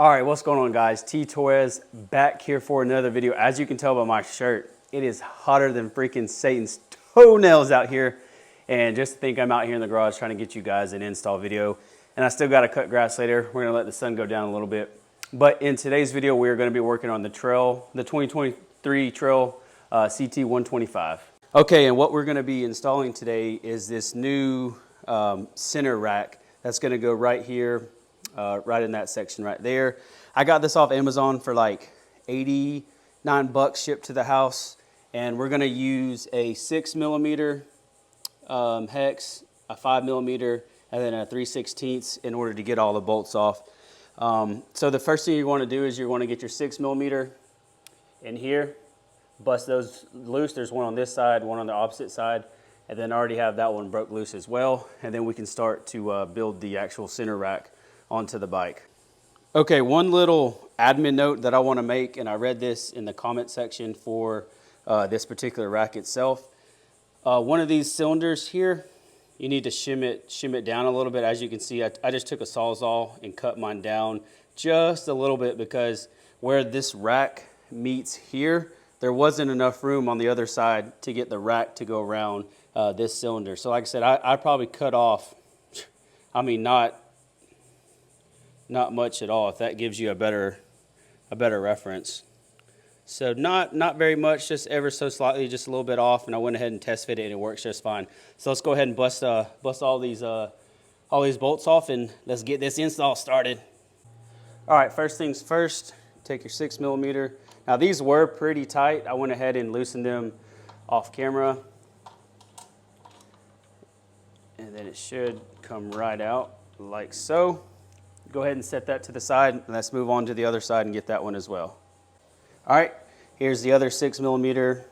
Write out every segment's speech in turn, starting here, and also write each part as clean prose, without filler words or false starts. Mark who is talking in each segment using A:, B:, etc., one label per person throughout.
A: All right, what's going on, guys? T Torres back here for another video. As you can tell by my shirt, it is hotter than freaking Satan's toenails out here. And just think I'm out here in the garage trying to get you guys an install video. And I still got to cut grass later. We're gonna let the sun go down a little bit. But in today's video, we're gonna be working on the trail, the 2023 Trail CT 125. Okay, and what we're gonna be installing today is this new center rack that's gonna go right here. Right in that section right there. I got this off Amazon for like 89 bucks shipped to the house. And we're gonna use a 6mm hex, a 5mm, and then a 3/16 in order to get all the bolts off. So the first thing you wanna do is you wanna get your 6mm in here, bust those loose. There's one on this side, one on the opposite side, and then I already have that one broke loose as well. And then we can start to build the actual center rack onto the bike. Okay, one little admin note that I want to make, and I read this in the comment section for this particular rack itself. One of these cylinders here, you need to shim it down a little bit. As you can see, I just took a Sawzall and cut mine down just a little bit because where this rack meets here, there wasn't enough room on the other side to get the rack to go around this cylinder. So like I said, I probably cut off, I mean, not much at all, if that gives you a better reference. So not very much, just ever so slightly, just a little bit off, and I went ahead and test fit it and it works just fine. So let's go ahead and bust all these bolts off and let's get this install started. All right, first things first, take your 6mm. Now these were pretty tight. I went ahead and loosened them off camera. And then it should come right out like so. Go ahead and set that to the side, and let's move on to the other side and get that one as well. All right, here's the other 6mm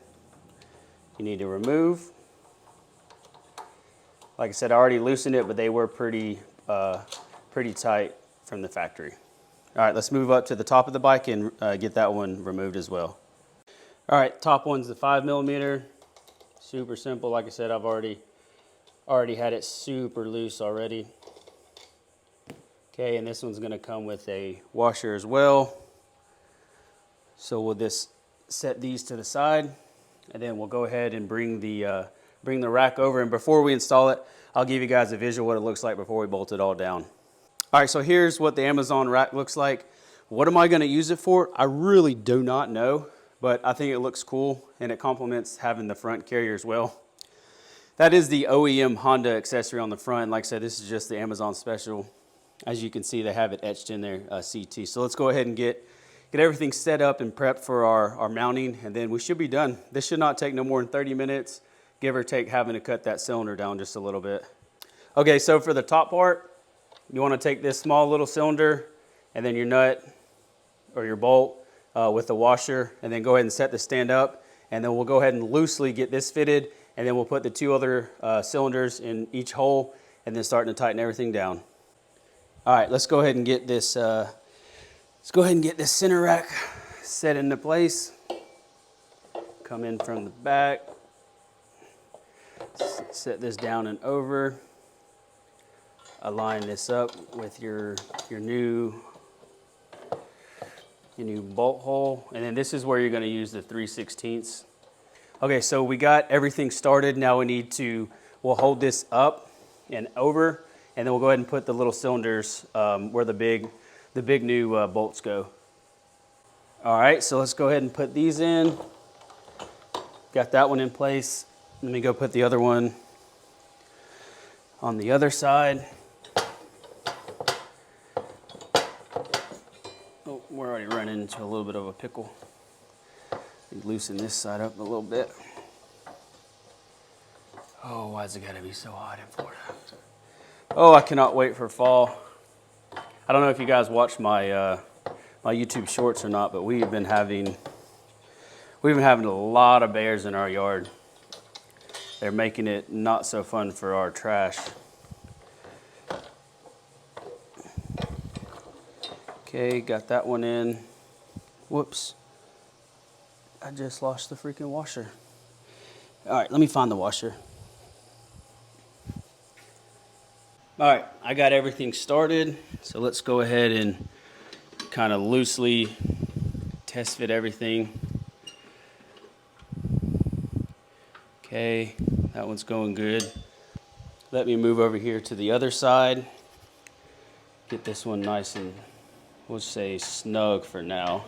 A: you need to remove. Like I said, I already loosened it, but they were pretty tight from the factory. All right, let's move up to the top of the bike and get that one removed as well. All right, top one's the 5mm. Super simple. Like I said, I've already had it super loose already. Okay, and this one's gonna come with a washer as well. So we'll just set these to the side, and then we'll go ahead and bring the rack over. And before we install it, I'll give you guys a visual what it looks like before we bolt it all down. All right, so here's what the Amazon rack looks like. What am I gonna use it for? I really do not know, but I think it looks cool, and it complements having the front carrier as well. That is the OEM Honda accessory on the front. Like I said, this is just the Amazon special. As you can see, they have it etched in there, CT. So let's go ahead and get everything set up and prepped for our mounting, and then we should be done. This should not take no more than 30 minutes, give or take having to cut that cylinder down just a little bit. Okay, so for the top part, you want to take this small little cylinder and then your nut or your bolt with the washer, and then go ahead and set the stand up, and then we'll go ahead and loosely get this fitted, and then we'll put the two other cylinders in each hole, and then starting to tighten everything down. All right, let's go ahead and get this. Let's go ahead and get this center rack set into place. Come in from the back. Set this down and over. Align this up with your new bolt hole, and then this is where you're going to use the 3/16. Okay, so we got everything started. Now we'll hold this up and over. And then we'll go ahead and put the little cylinders where the big new bolts go. All right, so let's go ahead and put these in. Got that one in place. Let me go put the other one on the other side. Oh, we're already running into a little bit of a pickle. Loosen this side up a little bit. Oh, why's it gotta be so hot in Florida? Oh, I cannot wait for fall. I don't know if you guys watch my my YouTube shorts or not, but we've been having a lot of bears in our yard. They're making it not so fun for our trash. Okay, got that one in. Whoops. I just lost the freaking washer. All right, let me find the washer. All right, I got everything started, so let's go ahead and kind of loosely test fit everything. Okay, that one's going good. Let me move over here to the other side. Get this one nice and, we'll say, snug for now.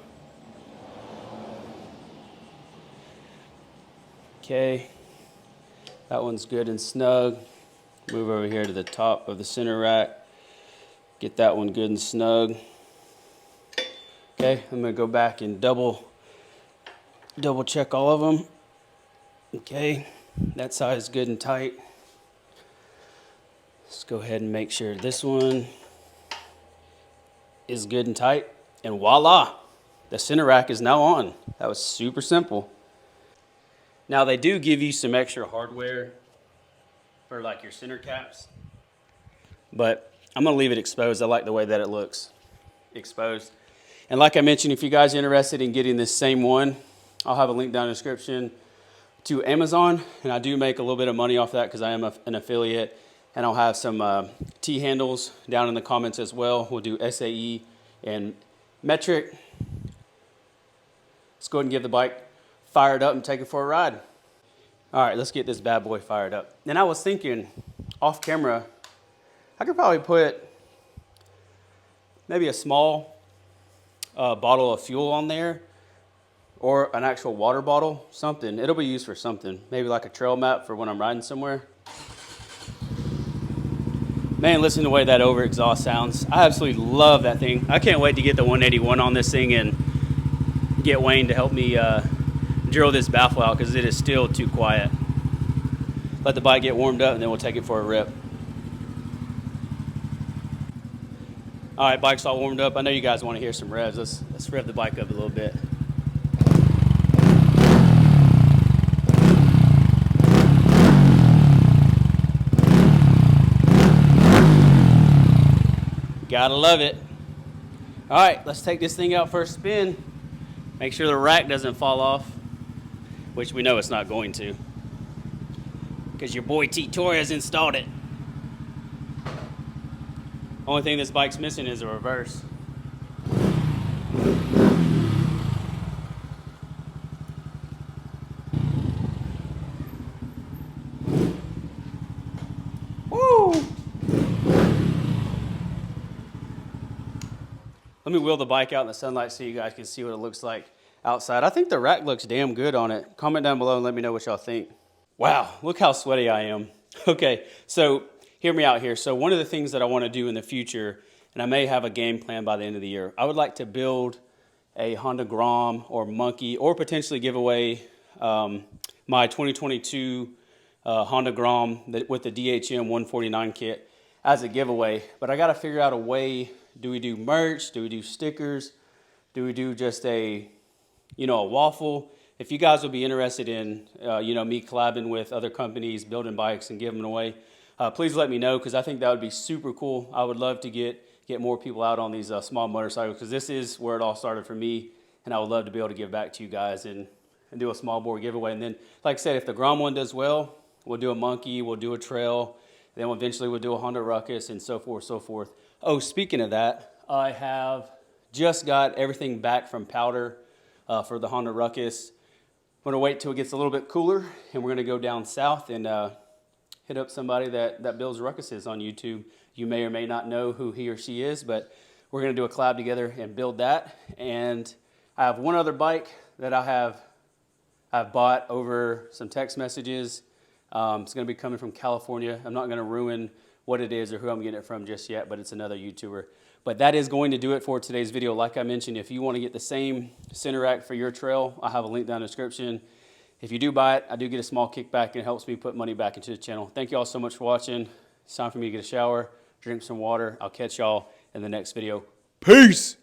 A: Okay, that one's good and snug. Move over here to the top of the center rack. Get that one good and snug. Okay, I'm gonna go back and double check all of them. Okay, that side is good and tight. Let's go ahead and make sure this one is good and tight. And voila, the center rack is now on. That was super simple. Now they do give you some extra hardware for like your center caps, but I'm gonna leave it exposed. I like the way that it looks exposed. And like I mentioned, if you guys are interested in getting this same one, I'll have a link down in the description to Amazon, and I do make a little bit of money off that because I am an affiliate, and I'll have some T-handles down in the comments as well. We'll do SAE and metric. Let's go ahead and get the bike fired up and take it for a ride. All right, let's get this bad boy fired up. And I was thinking off camera, I could probably put maybe a small bottle of fuel on there, or an actual water bottle, something. It'll be used for something. Maybe like a trail map for when I'm riding somewhere. Man, listen to the way that over exhaust sounds. I absolutely love that thing. I can't wait to get the 181 on this thing and get Wayne to help me drill this baffle out because it is still too quiet. Let the bike get warmed up and then we'll take it for a rip. All right, bike's all warmed up. I know you guys want to hear some revs. Let's rev the bike up a little bit. Gotta love it. All right, let's take this thing out for a spin. Make sure the rack doesn't fall off, which we know it's not going to, because your boy T-Toy has installed it. Only thing this bike's missing is a reverse. Woo! Let me wheel the bike out in the sunlight so you guys can see what it looks like outside. I think the rack looks damn good on it. Comment down below and let me know what y'all think. Wow, look how sweaty I am. Okay, so hear me out here. So one of the things that I want to do in the future, and I may have a game plan by the end of the year, I would like to build a Honda Grom or Monkey, or potentially give away my 2022 Honda Grom with the DHM 149 kit as a giveaway. But I got to figure out a way. Do we do merch? Do we do stickers? Do we do just a waffle? If you guys would be interested in, me collabing with other companies, building bikes and giving them away, please let me know, because I think that would be super cool. I would love to get more people out on these small motorcycles, because this is where it all started for me, and I would love to be able to give back to you guys and do a small bore giveaway. And then, like I said, if the Grom one does well, we'll do a Monkey, we'll do a Trail, then eventually we'll do a Honda Ruckus, and so forth, so forth. Oh, speaking of that, I have just got everything back from powder for the Honda Ruckus. I'm gonna wait till it gets a little bit cooler, and we're gonna go down south and hit up somebody that builds Ruckuses on YouTube. You may or may not know who he or she is, but we're gonna do a collab together and build that. And I have one other bike that I've bought over some text messages. It's gonna be coming from California. I'm not gonna ruin what it is or who I'm getting it from just yet, but it's another YouTuber. But that is going to do it for today's video. Like I mentioned, if you want to get the same center rack for your trail, I have a link down in the description. If you do buy it, I do get a small kickback, and it helps me put money back into the channel. Thank you all so much for watching. It's time for me to get a shower, drink some water. I'll catch y'all in the next video. Peace!